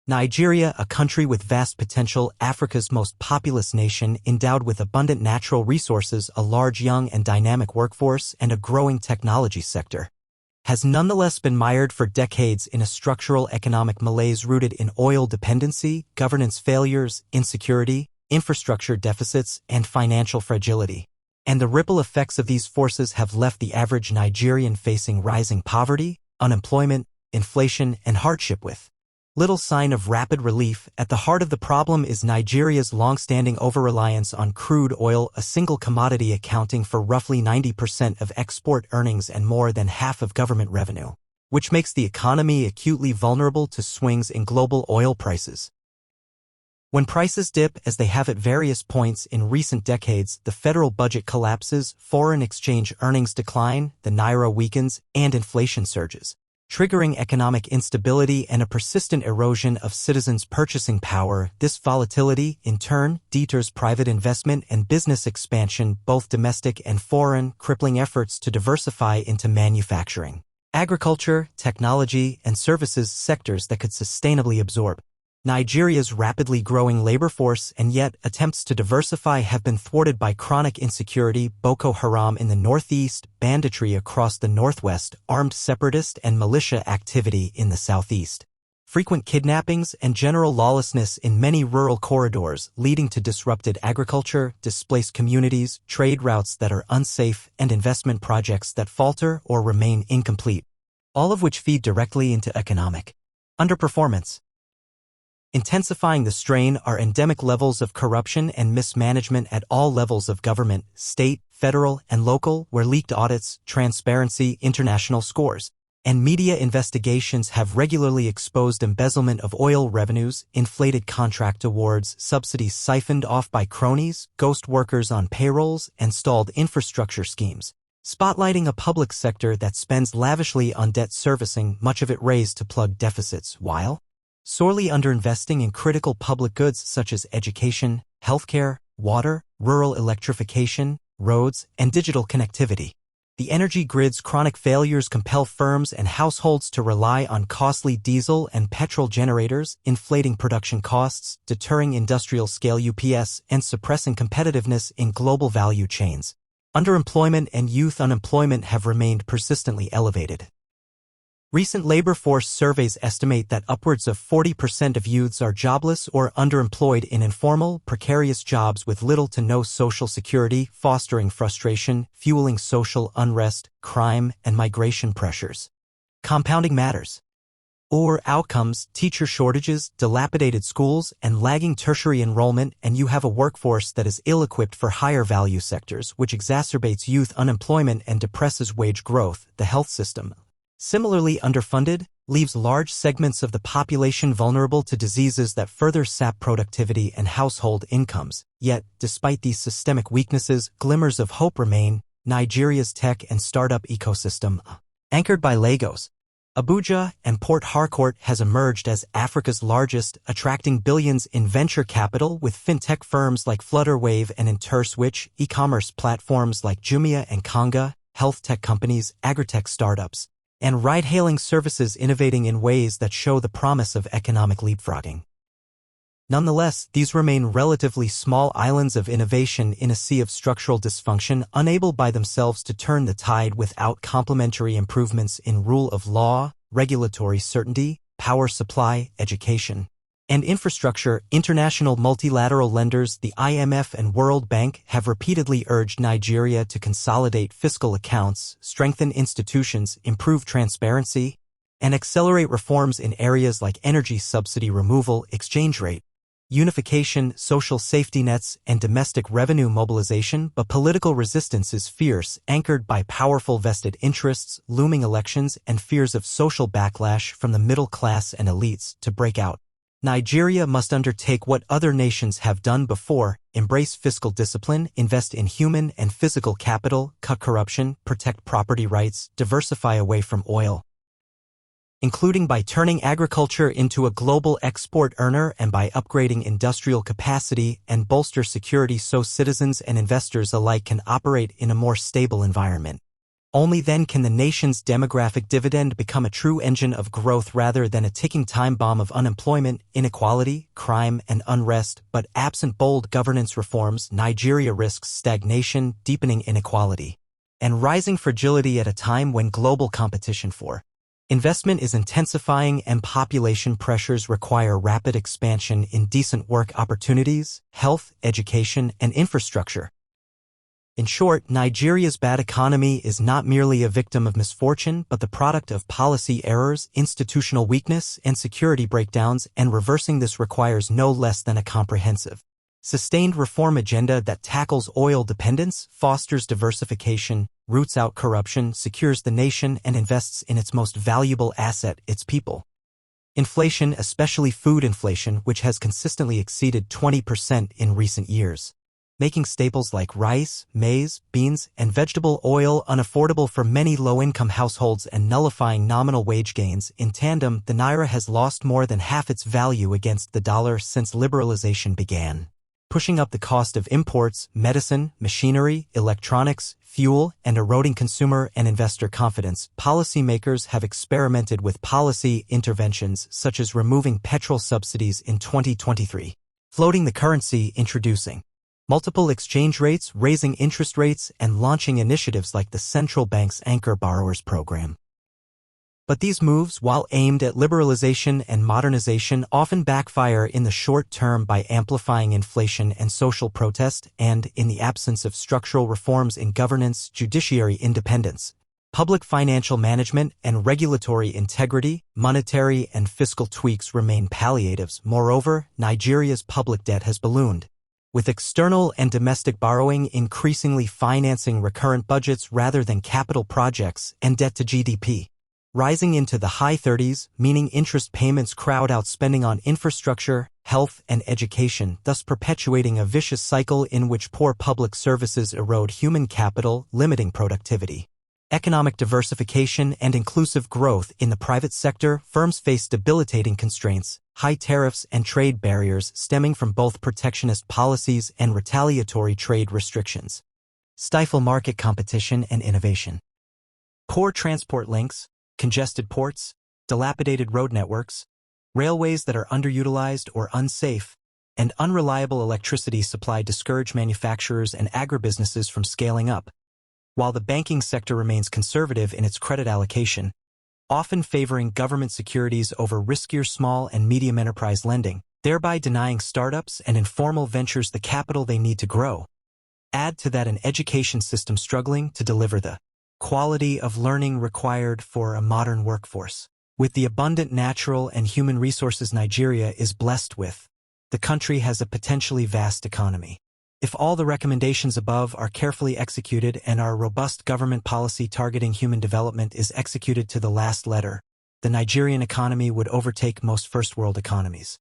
Nigeria, a country with vast potential, Africa's most populous nation, endowed with abundant natural resources, a large young and dynamic workforce, and a growing technology sector, has nonetheless been mired for decades in a structural economic malaise rooted in oil dependency, governance failures, insecurity, infrastructure deficits, and financial fragility. And the ripple effects of these forces have left the average Nigerian facing rising poverty, unemployment, inflation, and hardship with little sign of rapid relief. At the heart of the problem is Nigeria's long-standing over-reliance on crude oil, a single commodity accounting for roughly 90% of export earnings and more than half of government revenue, which makes the economy acutely vulnerable to swings in global oil prices. When prices dip, as they have at various points in recent decades, the federal budget collapses, foreign exchange earnings decline, the naira weakens, and inflation surges, triggering economic instability and a persistent erosion of citizens' purchasing power. This volatility, in turn, deters private investment and business expansion, both domestic and foreign, crippling efforts to diversify into manufacturing, agriculture, technology, and services sectors that could sustainably absorb Nigeria's rapidly growing labor force, and yet attempts to diversify have been thwarted by chronic insecurity, Boko Haram in the northeast, banditry across the northwest, armed separatist and militia activity in the southeast, frequent kidnappings, and general lawlessness in many rural corridors, leading to disrupted agriculture, displaced communities, trade routes that are unsafe, and investment projects that falter or remain incomplete, all of which feed directly into economic underperformance. Intensifying the strain are endemic levels of corruption and mismanagement at all levels of government, state, federal, and local, where leaked audits, transparency, international scores, and media investigations have regularly exposed embezzlement of oil revenues, inflated contract awards, subsidies siphoned off by cronies, ghost workers on payrolls, and stalled infrastructure schemes, spotlighting a public sector that spends lavishly on debt servicing, much of it raised to plug deficits, while sorely underinvesting in critical public goods such as education, healthcare, water, rural electrification, roads, and digital connectivity. The energy grid's chronic failures compel firms and households to rely on costly diesel and petrol generators, inflating production costs, deterring industrial-scale UPS, and suppressing competitiveness in global value chains. Underemployment and youth unemployment have remained persistently elevated. Recent labor force surveys estimate that upwards of 40% of youths are jobless or underemployed in informal, precarious jobs with little to no social security, fostering frustration, fueling social unrest, crime, and migration pressures. Compounding matters. Or outcomes, teacher shortages, dilapidated schools, and lagging tertiary enrollment, and you have a workforce that is ill-equipped for higher value sectors, which exacerbates youth unemployment and depresses wage growth. The health system, similarly underfunded, leaves large segments of the population vulnerable to diseases that further sap productivity and household incomes. Yet, despite these systemic weaknesses, glimmers of hope remain. Nigeria's tech and startup ecosystem, anchored by Lagos, Abuja, and Port Harcourt, has emerged as Africa's largest, attracting billions in venture capital with fintech firms like Flutterwave and InterSwitch, e-commerce platforms like Jumia and Konga, health tech companies, agritech startups, and ride-hailing services innovating in ways that show the promise of economic leapfrogging. Nonetheless, these remain relatively small islands of innovation in a sea of structural dysfunction, unable by themselves to turn the tide without complementary improvements in rule of law, regulatory certainty, power supply, education, and infrastructure. International multilateral lenders, the IMF and World Bank, have repeatedly urged Nigeria to consolidate fiscal accounts, strengthen institutions, improve transparency, and accelerate reforms in areas like energy subsidy removal, exchange rate unification, social safety nets, and domestic revenue mobilization. But political resistance is fierce, anchored by powerful vested interests, looming elections, and fears of social backlash from the middle class and elites. To break out, Nigeria must undertake what other nations have done before: embrace fiscal discipline, invest in human and physical capital, cut corruption, protect property rights, diversify away from oil, including by turning agriculture into a global export earner and by upgrading industrial capacity, and bolster security so citizens and investors alike can operate in a more stable environment. Only then can the nation's demographic dividend become a true engine of growth rather than a ticking time bomb of unemployment, inequality, crime, and unrest. But absent bold governance reforms, Nigeria risks stagnation, deepening inequality, and rising fragility at a time when global competition for investment is intensifying and population pressures require rapid expansion in decent work opportunities, health, education, and infrastructure. In short, Nigeria's bad economy is not merely a victim of misfortune but the product of policy errors, institutional weakness, and security breakdowns, and reversing this requires no less than a comprehensive, sustained reform agenda that tackles oil dependence, fosters diversification, roots out corruption, secures the nation, and invests in its most valuable asset, its people. Inflation, especially food inflation, which has consistently exceeded 20% in recent years, making staples like rice, maize, beans, and vegetable oil unaffordable for many low-income households and nullifying nominal wage gains. In tandem, the naira has lost more than half its value against the dollar since liberalization began, pushing up the cost of imports, medicine, machinery, electronics, fuel, and eroding consumer and investor confidence. Policymakers have experimented with policy interventions such as removing petrol subsidies in 2023, floating the currency, introducing multiple exchange rates, raising interest rates, and launching initiatives like the central bank's Anchor Borrowers Program. But these moves, while aimed at liberalization and modernization, often backfire in the short term by amplifying inflation and social protest, and, in the absence of structural reforms in governance, judiciary independence, public financial management, and regulatory integrity, monetary and fiscal tweaks remain palliatives. Moreover, Nigeria's public debt has ballooned, with external and domestic borrowing increasingly financing recurrent budgets rather than capital projects, and debt to GDP rising into the high 30s, meaning interest payments crowd out spending on infrastructure, health, and education, thus perpetuating a vicious cycle in which poor public services erode human capital, limiting productivity. Economic diversification and inclusive growth in the private sector. Firms face debilitating constraints, high tariffs, and trade barriers stemming from both protectionist policies and retaliatory trade restrictions stifle market competition and innovation. Poor transport links, congested ports, dilapidated road networks, railways that are underutilized or unsafe, and unreliable electricity supply discourage manufacturers and agribusinesses from scaling up, while the banking sector remains conservative in its credit allocation, often favoring government securities over riskier small and medium enterprise lending, thereby denying startups and informal ventures the capital they need to grow. Add to that an education system struggling to deliver the quality of learning required for a modern workforce. With the abundant natural and human resources Nigeria is blessed with, the country has a potentially vast economy. If all the recommendations above are carefully executed and our robust government policy targeting human development is executed to the last letter, the Nigerian economy would overtake most first-world economies.